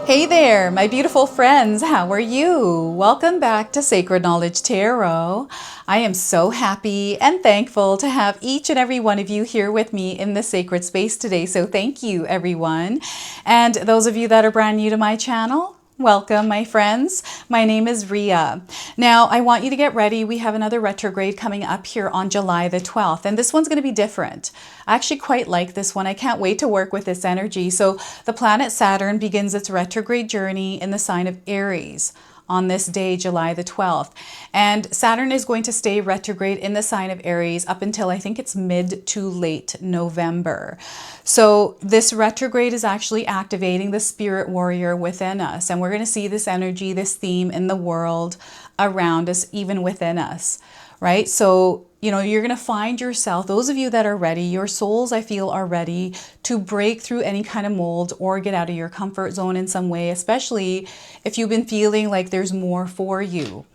Hey there, my beautiful friends. How are you? Welcome back to Sacred Knowledge Tarot. I am so happy and thankful to have each and every one of you here with me in this sacred space today. So thank you, everyone. And those of you that are brand new to my channel, welcome, my friends. My name is Ria. Now, I want you to get ready. We have another retrograde coming up here on July the 12th, and this one's going to be different. I actually quite like this one. I can't wait to work with this energy. So the planet Saturn begins its retrograde journey in the sign of Aries on this day, July the 12th. And Saturn is going to stay retrograde in the sign of Aries up until I think it's mid to late November. So this retrograde is actually activating the spirit warrior within us. And we're going to see this energy, this theme in the world around us, even within us, right? So you're going to find yourself, those of you that are ready, your souls, I feel, are ready to break through any kind of mold or get out of your comfort zone in some way, especially if you've been feeling like there's more for you,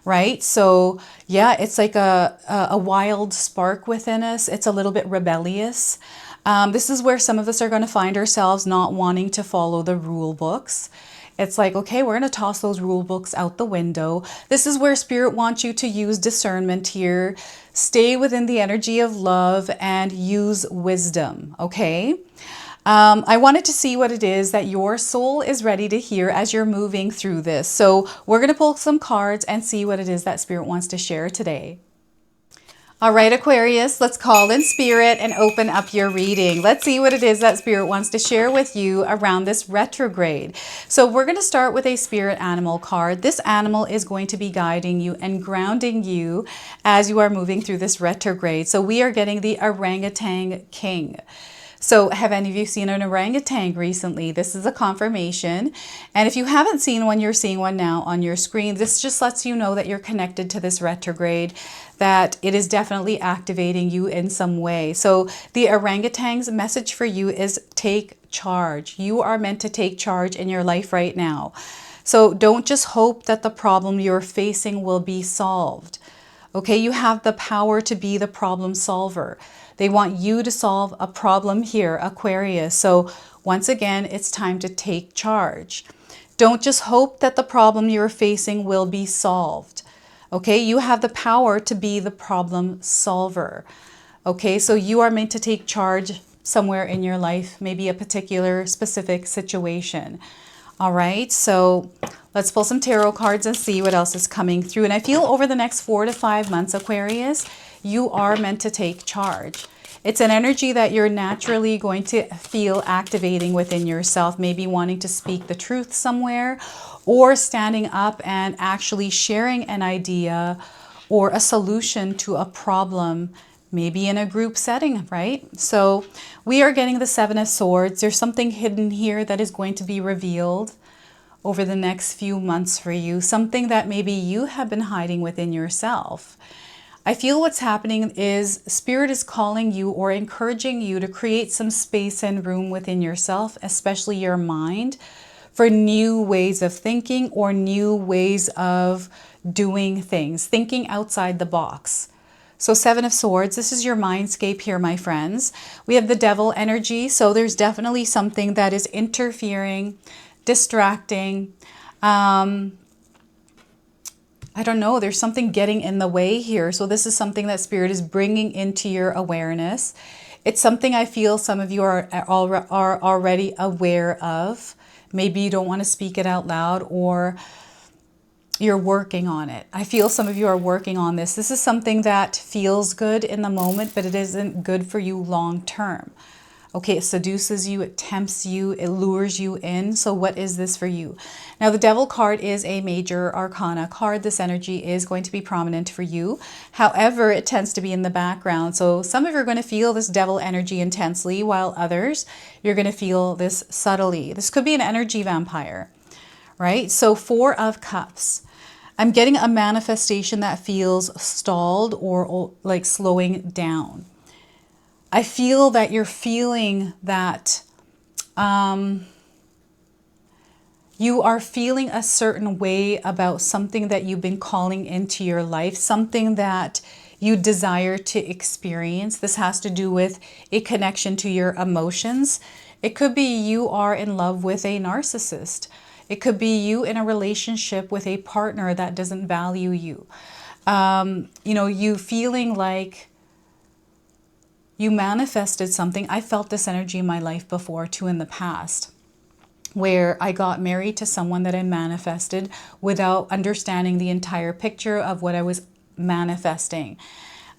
right? So yeah, it's like a wild spark within us. It's a little bit rebellious. This is where some of us are going to find ourselves not wanting to follow the rule books. It's like, okay, we're going to toss those rule books out the window. This is where Spirit wants you to use discernment here. Stay within the energy of love and use wisdom, okay? I wanted to see what it is that your soul is ready to hear as you're moving through this. So we're going to pull some cards and see what it is that Spirit wants to share today. All right, Aquarius, let's call in Spirit and open up your reading. Let's see what it is that Spirit wants to share with you around this retrograde. So we're going to start with a spirit animal card. This animal is going to be guiding you and grounding you as you are moving through this retrograde. So we are getting the Orangutan King. So have any of you seen an orangutan recently? This is a confirmation. And if you haven't seen one, you're seeing one now on your screen. This just lets you know that you're connected to this retrograde, that it is definitely activating you in some way. So the orangutan's message for you is take charge. You are meant to take charge in your life right now. So don't just hope that the problem you're facing will be solved. Okay, you have the power to be the problem solver. They want you to solve a problem here, Aquarius. So once again, it's time to take charge. Don't just hope that the problem you're facing will be solved. Okay, you have the power to be the problem solver. Okay, so you are meant to take charge somewhere in your life, maybe a particular specific situation. All right, so let's pull some tarot cards and see what else is coming through. And I feel over the next 4 to 5 months, Aquarius, you are meant to take charge. It's an energy that you're naturally going to feel activating within yourself, maybe wanting to speak the truth somewhere, or standing up and actually sharing an idea or a solution to a problem, maybe in a group setting, right? So we are getting the Seven of Swords. There's something hidden here that is going to be revealed over the next few months for you, something that maybe you have been hiding within yourself. I feel what's happening is Spirit is calling you or encouraging you to create some space and room within yourself, especially your mind, for new ways of thinking or new ways of doing things, thinking outside the box. So Seven of Swords, this is your mindscape here, my friends. We have the Devil energy, so there's definitely something that is interfering, distracting. I don't know, there's something getting in the way here. So this is something that Spirit is bringing into your awareness. It's something I feel some of you are already aware of. Maybe you don't want to speak it out loud, or you're working on it. I feel some of you are working on this. This is something that feels good in the moment, but it isn't good for you long term. Okay, it seduces you, it tempts you, it lures you in. So what is this for you? Now, the Devil card is a major arcana card. This energy is going to be prominent for you. However, it tends to be in the background. So some of you are going to feel this Devil energy intensely, while others, you're going to feel this subtly. This could be an energy vampire, right? So Four of Cups. I'm getting a manifestation that feels stalled or like slowing down. I feel that you're feeling that you are feeling a certain way about something that you've been calling into your life, something that you desire to experience. This has to do with a connection to your emotions. It could be you are in love with a narcissist. It could be you in a relationship with a partner that doesn't value you. You know, you feeling like you manifested something. I felt this energy in my life before too, in the past, where I got married to someone that I manifested without understanding the entire picture of what I was manifesting.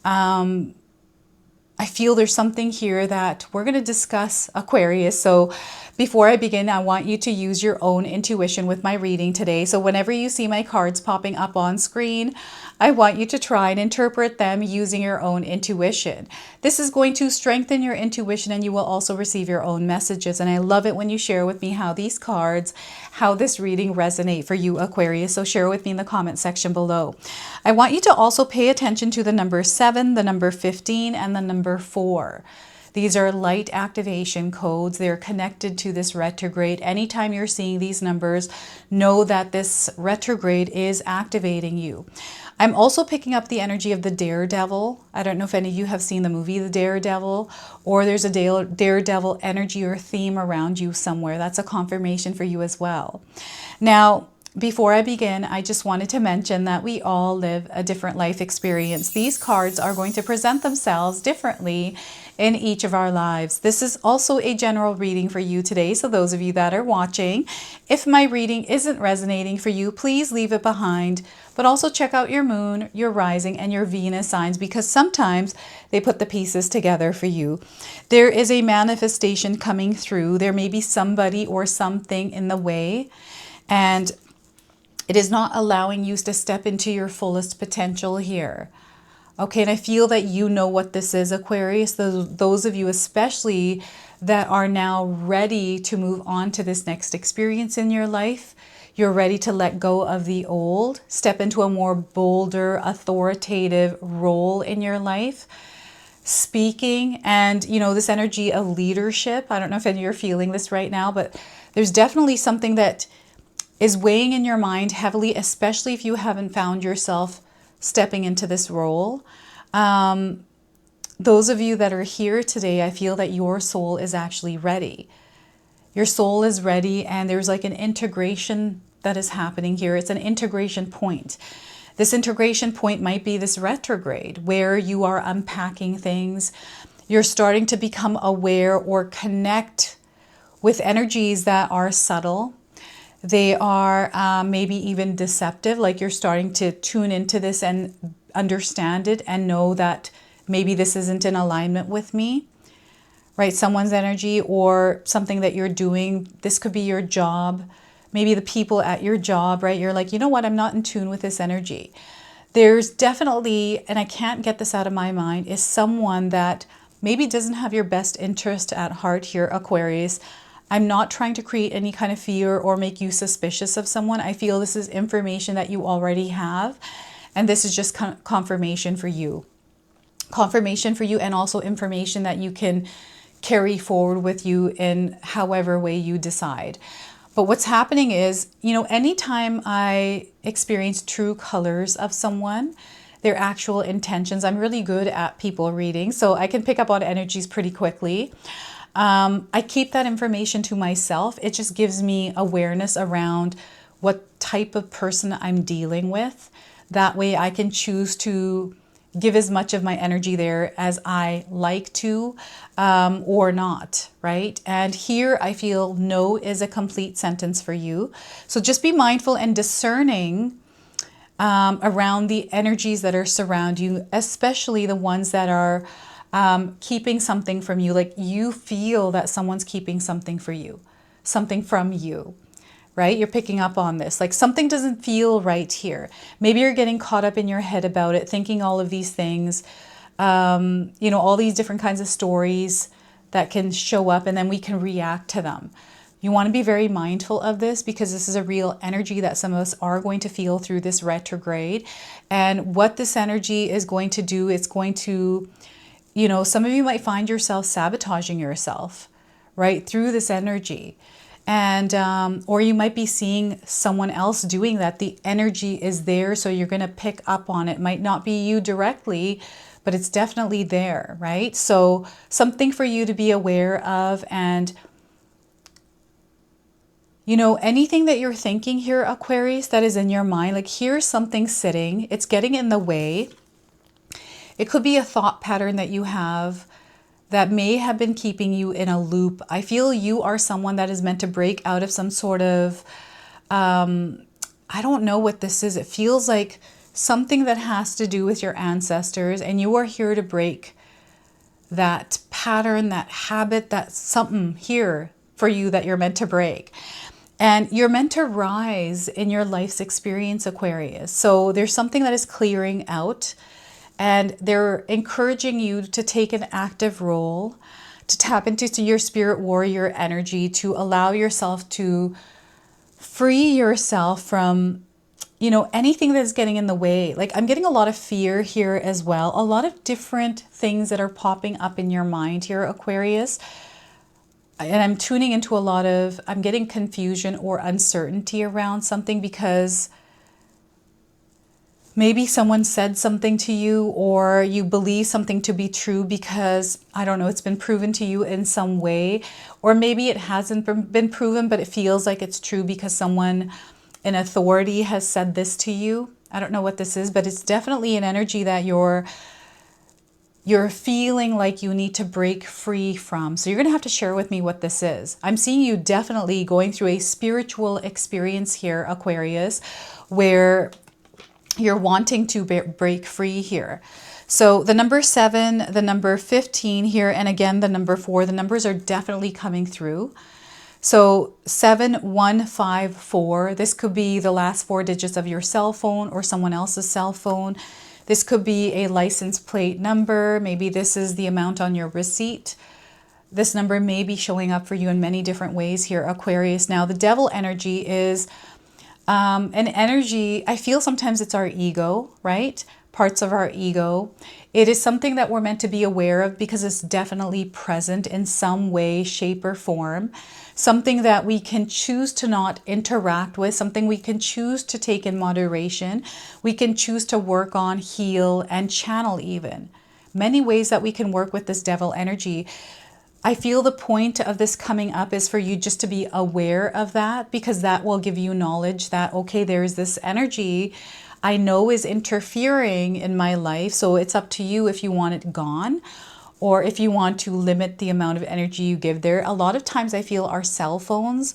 I feel there's something here that we're going to discuss, Aquarius. So before I begin, I want you to use your own intuition with my reading today. So whenever you see my cards popping up on screen, I want you to try and interpret them using your own intuition. This is going to strengthen your intuition, and you will also receive your own messages. And I love it when you share with me how these cards, how this reading resonate for you, Aquarius. So share with me in the comment section below. I want you to also pay attention to the number 7, the number 15, and the number 4. These are light activation codes. They're connected to this retrograde. Anytime you're seeing these numbers, know that this retrograde is activating you. I'm also picking up the energy of the daredevil. I don't know if any of you have seen the movie The Daredevil, or there's a daredevil energy or theme around you somewhere. That's a confirmation for you as well. Now, before I begin, I just wanted to mention that we all live a different life experience. These cards are going to present themselves differently in each of our lives. This is also a general reading for you today. So those of you that are watching, if my reading isn't resonating for you, please leave it behind. But also check out your moon, your rising, and your Venus signs, because sometimes they put the pieces together for you. There is a manifestation coming through. There may be somebody or something in the way, and it is not allowing you to step into your fullest potential here. Okay, and I feel that you know what this is, Aquarius. Those of you especially that are now ready to move on to this next experience in your life. You're ready to let go of the old, step into a more bolder, authoritative role in your life. Speaking, and you know, this energy of leadership. I don't know if any of you are feeling this right now, but there's definitely something that is weighing in your mind heavily, especially if you haven't found yourself stepping into this role. Those of you that are here today, I feel that your soul is actually ready. Your soul is ready, and there's like an integration that is happening here. It's an integration point. This integration point might be this retrograde where you are unpacking things. You're starting to become aware or connect with energies that are subtle. They are maybe even deceptive, like you're starting to tune into this and understand it and know that maybe this isn't in alignment with me, right? Someone's energy or something that you're doing. This could be your job, maybe the people at your job, right? You're like, you know what? I'm not in tune with this energy. There's definitely, and I can't get this out of my mind, is someone that maybe doesn't have your best interest at heart here, Aquarius. I'm not trying to create any kind of fear or make you suspicious of someone. I feel this is information that you already have, and this is just confirmation for you. Confirmation for you, and also information that you can carry forward with you in however way you decide. But what's happening is, you know, anytime I experience true colors of someone, their actual intentions, I'm really good at people reading, so I can pick up on energies pretty quickly. I keep that information to myself. It just gives me awareness around what type of person I'm dealing with. That way I can choose to give as much of my energy there as I like to, or not, right? And here I feel no is a complete sentence for you. So just be mindful and discerning around the energies that are surround you, especially the ones that are keeping something from you. Like you feel that someone's keeping something for you, something from you, right? You're picking up on this, like something doesn't feel right here. Maybe you're getting caught up in your head about it, thinking all of these things, you know, all these different kinds of stories that can show up, and then we can react to them. You want to be very mindful of this, because this is a real energy that some of us are going to feel through this retrograde. And what this energy is going to do, it's going to, you know, some of you might find yourself sabotaging yourself, right, through this energy. And, or you might be seeing someone else doing that. The energy is there, so you're going to pick up on it. Might not be you directly, but it's definitely there, right? So something for you to be aware of and You know, anything that you're thinking here, Aquarius, that is in your mind, like here's something sitting, it's getting in the way. It could be a thought pattern that you have that may have been keeping you in a loop. I feel you are someone that is meant to break out of some sort of, I don't know what this is. It feels like something that has to do with your ancestors, and you are here to break that pattern, that habit, that's something here for you that you're meant to break. And you're meant to rise in your life's experience, Aquarius. So there's something that is clearing out, and they're encouraging you to take an active role, to tap into your spirit warrior energy, to allow yourself to free yourself from, you know, anything that's getting in the way. Like I'm getting a lot of fear here as well. A lot of different things that are popping up in your mind here, Aquarius. And I'm tuning into a lot of, I'm getting confusion or uncertainty around something because maybe someone said something to you, or you believe something to be true because, I don't know, it's been proven to you in some way. Or maybe it hasn't been proven, but it feels like it's true because someone in authority has said this to you. I don't know what this is, but it's definitely an energy that you're feeling like you need to break free from. So you're going to have to share with me what this is. I'm seeing you definitely going through a spiritual experience here, Aquarius, where you're wanting to break free here. So the number 7, the number 15 here, and again, the number 4, the numbers are definitely coming through. So 7154, this could be the last 4 digits of your cell phone or someone else's cell phone. This could be a license plate number. Maybe this is the amount on your receipt. This number may be showing up for you in many different ways here, Aquarius. Now, the devil energy is an energy, I feel sometimes it's our ego, right? Parts of our ego. It is something that we're meant to be aware of because it's definitely present in some way, shape, or form. Something that we can choose to not interact with, something we can choose to take in moderation. We can choose to work on, heal, and channel even. Many ways that we can work with this devil energy. I feel the point of this coming up is for you just to be aware of that, because that will give you knowledge that, okay, there's this energy I know is interfering in my life. So it's up to you if you want it gone, or if you want to limit the amount of energy you give there. A lot of times I feel our cell phones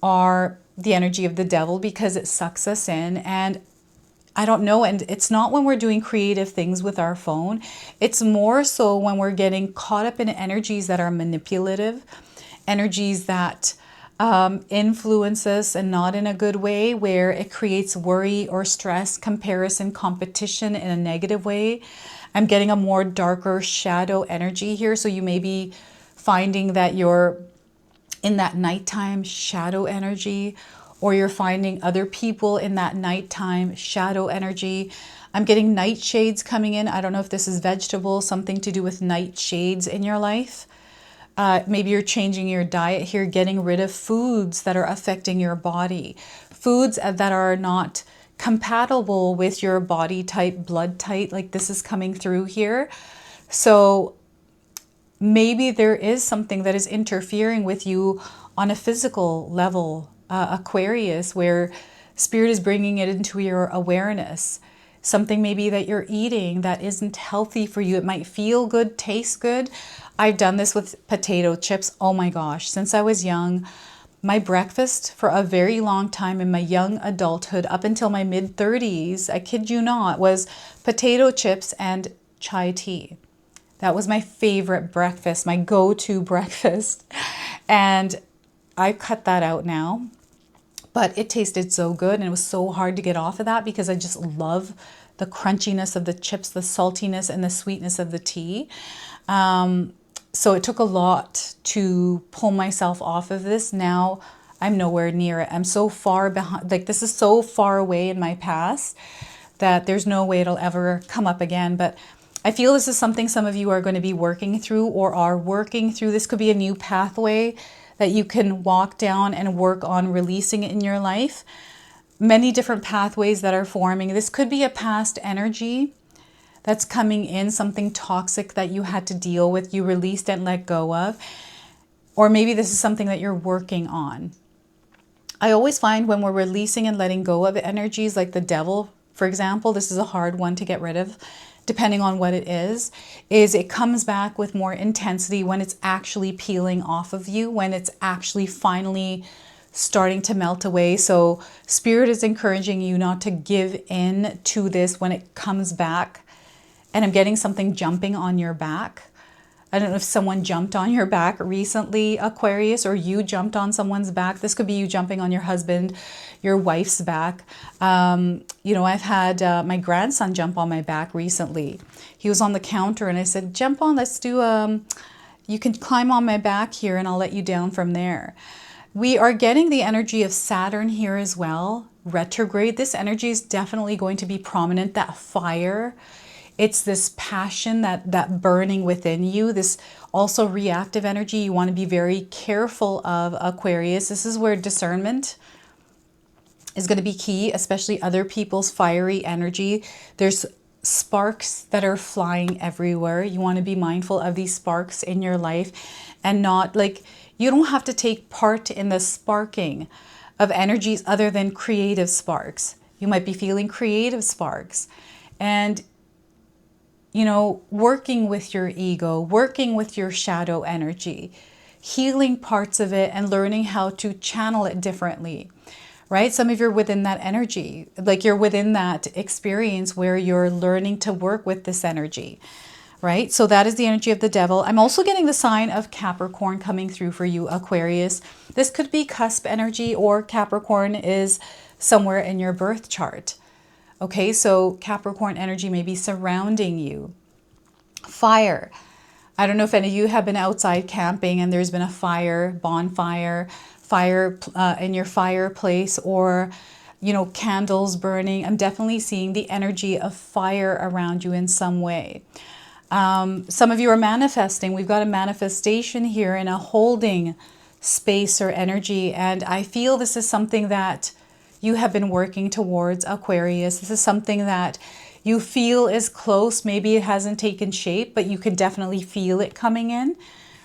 are the energy of the devil because it sucks us in. And I don't know, and it's not when we're doing creative things with our phone. It's more so when we're getting caught up in energies that are manipulative, energies that influence us and not in a good way, where it creates worry or stress, comparison, competition in a negative way. I'm getting a more darker shadow energy here. So you may be finding that you're in that nighttime shadow energy, or you're finding other people in that nighttime shadow energy. I'm getting nightshades coming in. I don't know if this is vegetable, something to do with nightshades in your life. Maybe you're changing your diet here, getting rid of foods that are affecting your body, foods that are not compatible with your body type, blood type, like this is coming through here. So maybe there is something that is interfering with you on a physical level, Aquarius, where Spirit is bringing it into your awareness. Something maybe that you're eating that isn't healthy for you. It might feel good, taste good. I've done this with potato chips. Oh my gosh, since I was young, my breakfast for a very long time in my young adulthood, up until my mid-30s, I kid you not, was potato chips and chai tea. That was my favorite breakfast, my go-to breakfast. And I cut that out now. But it tasted so good, and it was so hard to get off of that because I just love the crunchiness of the chips, the saltiness, and the sweetness of the tea. So it took a lot to pull myself off of this. Now I'm nowhere near it. I'm so far behind, like this is so far away in my past that there's no way it'll ever come up again. But I feel this is something some of you are going to be working through or are working through. This could be a new pathway that you can walk down and work on releasing it in your life. Many different pathways that are forming. This could be a past energy that's coming in, something toxic that you had to deal with, you released and let go of. Or maybe this is something that you're working on. I always find when we're releasing and letting go of energies like the devil, for example, this is a hard one to get rid of, depending on what it is it comes back with more intensity when it's actually peeling off of you, when it's actually finally starting to melt away. So Spirit is encouraging you not to give in to this when it comes back. And I'm getting something jumping on your back. I don't know if someone jumped on your back recently, Aquarius, or you jumped on someone's back. This could be you jumping on your husband, your wife's back. You know, I've had my grandson jump on my back recently. He was on the counter and I said, jump on, let's do, you can climb on my back here and I'll let you down from there. We are getting the energy of Saturn here as well, retrograde. This energy is definitely going to be prominent, that fire. It's this passion, that burning within you, this also reactive energy. You want to be very careful of, Aquarius. This is where discernment is going to be key, especially other people's fiery energy. There's sparks that are flying everywhere. You want to be mindful of these sparks in your life and not like, you don't have to take part in the sparking of energies other than creative sparks. You might be feeling creative sparks. And you know, working with your ego, working with your shadow energy, healing parts of it and learning how to channel it differently, right? Some of you are within that energy, like you're within that experience where you're learning to work with this energy, right? So that is the energy of the devil. I'm also getting the sign of Capricorn coming through for you, Aquarius. This could be cusp energy, or Capricorn is somewhere in your birth chart. Okay, so Capricorn energy may be surrounding you. Fire. I don't know if any of you have been outside camping and there's been a fire, bonfire, fire in your fireplace, or, you know, candles burning. I'm definitely seeing the energy of fire around you in some way. Some of you are manifesting. We've got a manifestation here in a holding space or energy. And I feel this is something that you have been working towards, Aquarius. This is something that you feel is close. Maybe it hasn't taken shape, but you can definitely feel it coming in,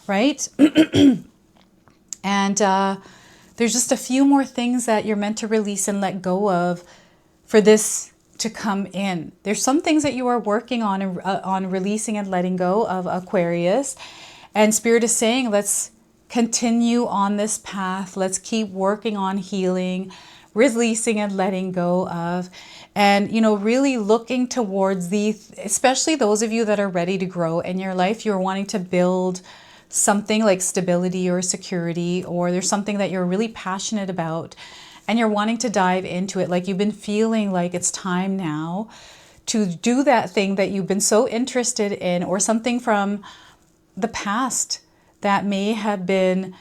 right? And there's just a few more things that you're meant to release and let go of for this to come in. There's some things that you are working on releasing and letting go of, Aquarius. And Spirit is saying, let's continue on this path. Let's keep working on healing, releasing and letting go of, and, you know, really looking towards especially those of you that are ready to grow in your life. You're wanting to build something like stability or security, or there's something that you're really passionate about and you're wanting to dive into it. Like you've been feeling like it's time now to do that thing that you've been so interested in, or something from the past that may have been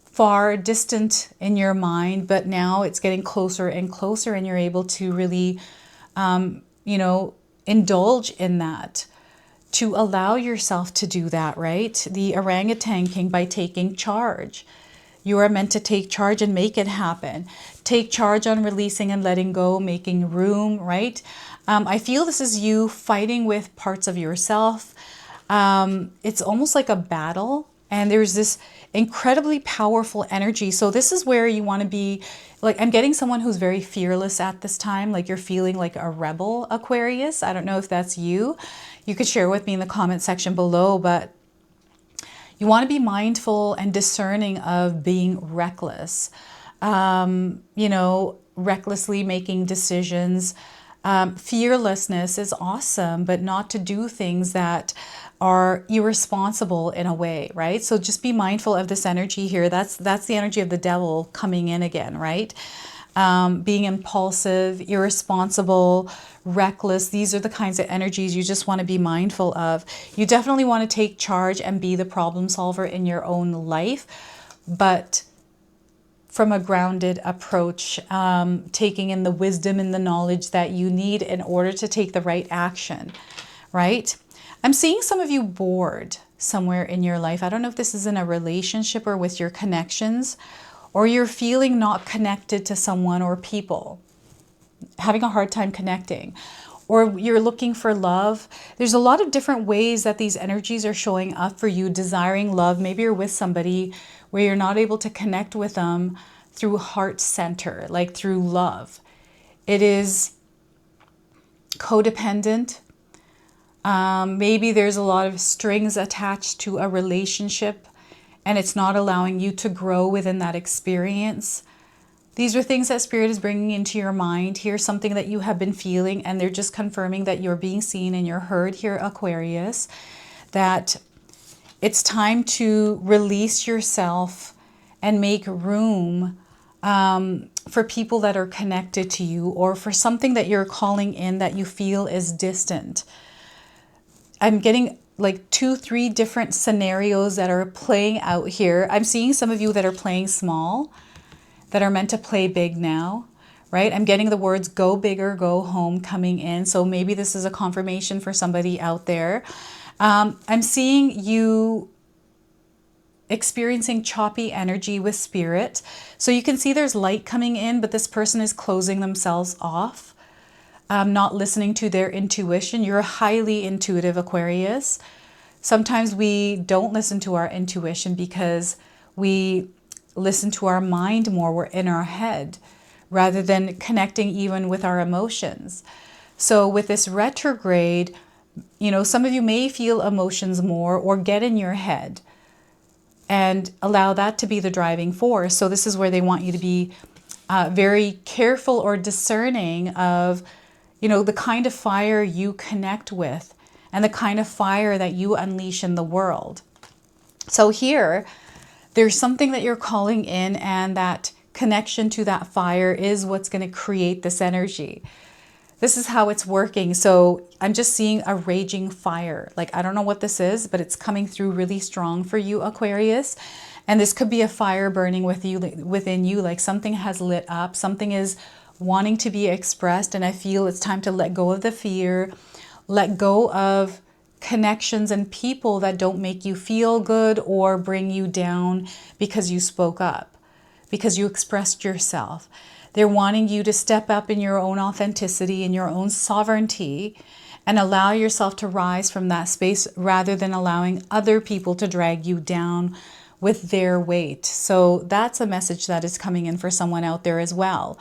far distant in your mind, but now it's getting closer and closer and you're able to really, you know, indulge in that, to allow yourself to do that, right? The Orangutan King, by taking charge. You are meant to take charge and make it happen. Take charge on releasing and letting go, making room, right? I feel this is you fighting with parts of yourself. It's almost like a battle. And there's this incredibly powerful energy. So this is where you want to be, like, I'm getting someone who's very fearless at this time. Like you're feeling like a rebel, Aquarius. I don't know if that's you. You could share with me in the comment section below, but you want to be mindful and discerning of being reckless. You know, recklessly making decisions. Fearlessness is awesome, but not to do things that are irresponsible in a way, right? So just be mindful of this energy here. That's the energy of the devil coming in again, right? Being impulsive, irresponsible, reckless. These are the kinds of energies you just want to be mindful of. You definitely want to take charge and be the problem solver in your own life, but from a grounded approach, taking in the wisdom and the knowledge that you need in order to take the right action, right? I'm seeing some of you bored somewhere in your life. I don't know if this is in a relationship or with your connections, or you're feeling not connected to someone or people, having a hard time connecting, or you're looking for love. There's a lot of different ways that these energies are showing up for you, desiring love. Maybe you're with somebody where you're not able to connect with them through heart center, like through love. It is codependent. Maybe there's a lot of strings attached to a relationship and it's not allowing you to grow within that experience. These are things that Spirit is bringing into your mind here, something that you have been feeling, and they're just confirming that you're being seen and you're heard here, Aquarius, that it's time to release yourself and make room for people that are connected to you, or for something that you're calling in that you feel is distant. I'm getting like 2-3 different scenarios that are playing out here. I'm seeing some of you that are playing small, that are meant to play big now, right? I'm getting the words go big or go home coming in. So maybe this is a confirmation for somebody out there. I'm seeing you experiencing choppy energy with Spirit. So you can see there's light coming in, but this person is closing themselves off, not listening to their intuition. You're a highly intuitive Aquarius. Sometimes we don't listen to our intuition because we listen to our mind more. We're in our head rather than connecting even with our emotions. So with this retrograde, you know, some of you may feel emotions more or get in your head and allow that to be the driving force. So this is where they want you to be very careful or discerning of, you know, the kind of fire you connect with and the kind of fire that you unleash in the world. So here, there's something that you're calling in, and that connection to that fire is what's going to create this energy. This is how it's working. So I'm just seeing a raging fire. Like, I don't know what this is, but it's coming through really strong for you, Aquarius. And this could be a fire burning within you, like something has lit up, something is wanting to be expressed. And I feel it's time to let go of the fear, let go of connections and people that don't make you feel good or bring you down because you spoke up, because you expressed yourself. They're wanting you to step up in your own authenticity and your own sovereignty and allow yourself to rise from that space rather than allowing other people to drag you down with their weight. So that's a message that is coming in for someone out there as well.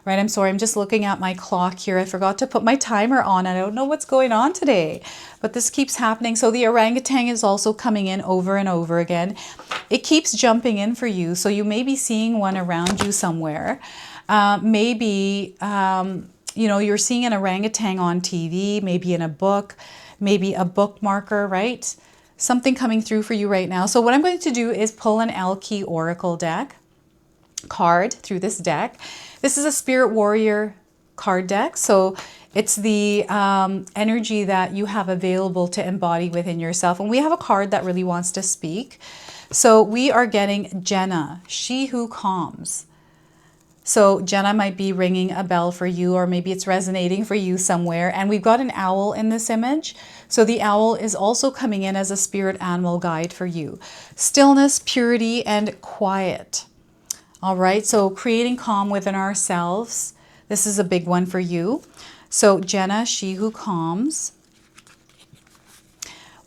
Right, I'm sorry, I'm just looking at my clock here. I forgot to put my timer on. I don't know what's going on today, but this keeps happening. So the orangutan is also coming in over and over again. It keeps jumping in for you. So you may be seeing one around you somewhere. Maybe, you know, you're seeing an orangutan on TV, maybe in a book, maybe a bookmarker, right? Something coming through for you right now. So what I'm going to do is pull an L-Key Oracle deck card through this deck. This is a Spirit Warrior card deck. So it's the energy that you have available to embody within yourself. And we have a card that really wants to speak. So we are getting Jenna, she who calms. So Jenna might be ringing a bell for you, or maybe it's resonating for you somewhere. And we've got an owl in this image. So the owl is also coming in as a spirit animal guide for you. Stillness, purity, and quiet. All right, so creating calm within ourselves. This is a big one for you. So Jenna, she who calms,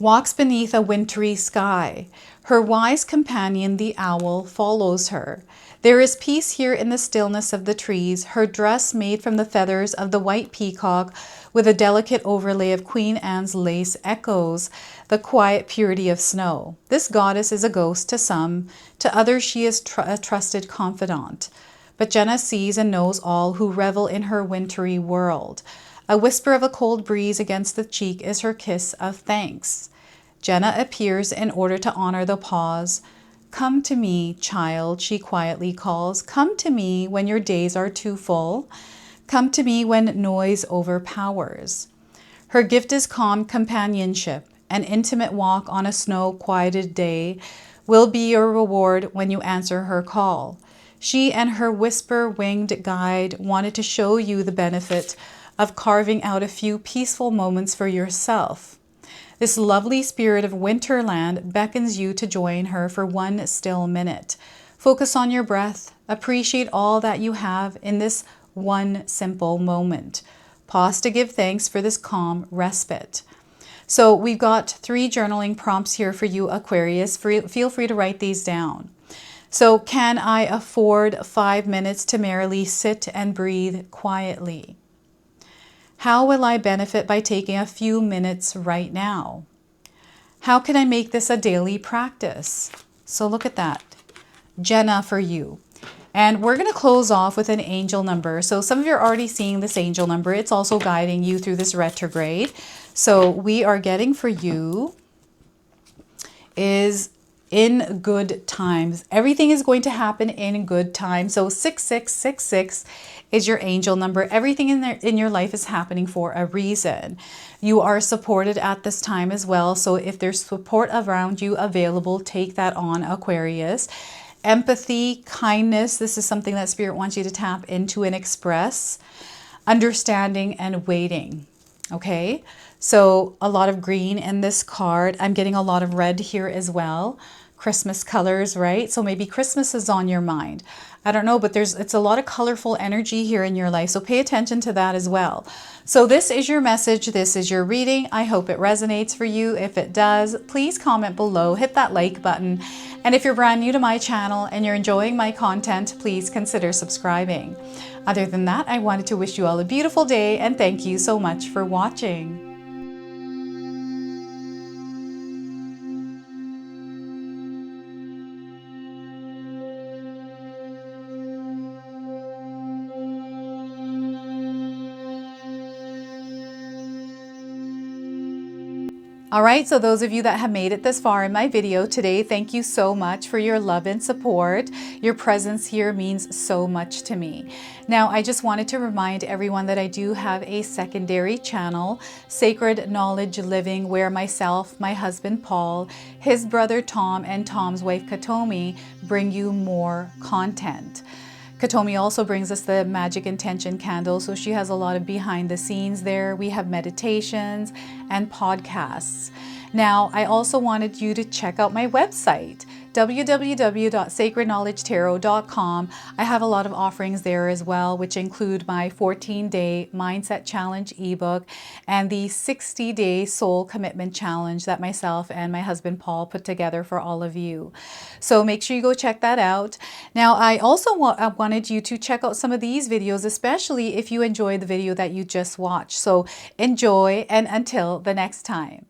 walks beneath a wintry sky. Her wise companion, the owl, follows her. There is peace here in the stillness of the trees. Her dress made from the feathers of the white peacock with a delicate overlay of Queen Anne's lace echoes the quiet purity of snow. This goddess is a ghost to some, to others she is a trusted confidant. But Jenna sees and knows all who revel in her wintry world. A whisper of a cold breeze against the cheek is her kiss of thanks. Jenna appears in order to honor the pause. Come to me, child, she quietly calls. Come to me when your days are too full. Come to me when noise overpowers. Her gift is calm companionship. An intimate walk on a snow-quieted day will be your reward when you answer her call. She and her whisper-winged guide wanted to show you the benefit of carving out a few peaceful moments for yourself. This lovely spirit of Winterland beckons you to join her for one still minute. Focus on your breath. Appreciate all that you have in this one simple moment. Pause to give thanks for this calm respite. So we've got 3 journaling prompts here for you, Aquarius. Feel free to write these down. So can I afford 5 minutes to merely sit and breathe quietly? How will I benefit by taking a few minutes right now? How can I make this a daily practice? So look at that. Jenna for you. And we're going to close off with an angel number. So some of you are already seeing this angel number. It's also guiding you through this retrograde. So we are getting for you is in good times. Everything is going to happen in good time. So 6666 is your angel number. Everything in your life is happening for a reason. You are supported at this time as well. So if there's support around you available, take that on, Aquarius. Empathy, kindness, this is something that Spirit wants you to tap into and express. Understanding and waiting. Okay, so a lot of green in this card. I'm getting a lot of red here as well. Christmas colors, right? So maybe Christmas is on your mind. I don't know, but it's a lot of colorful energy here in your life. So pay attention to that as well. So this is your message. This is your reading. I hope it resonates for you. If it does, please comment below, hit that like button. And if you're brand new to my channel and you're enjoying my content, please consider subscribing. Other than that, I wanted to wish you all a beautiful day and thank you so much for watching. All right, so those of you that have made it this far in my video today, thank you so much for your love and support. Your presence here means so much to me. Now, I just wanted to remind everyone that I do have a secondary channel, Sacred Knowledge Living, where myself, my husband Paul, his brother Tom, and Tom's wife Katomi bring you more content. Katomi also brings us the Magic Intention candle, so she has a lot of behind the scenes there. We have meditations and podcasts. Now, I also wanted you to check out my website, www.sacredknowledgetarot.com. I have a lot of offerings there as well, which include my 14-day Mindset Challenge ebook and the 60-day Soul Commitment Challenge that myself and my husband Paul put together for all of you. So make sure you go check that out. Now, I also wanted you to check out some of these videos, especially if you enjoyed the video that you just watched. So enjoy, and until the next time.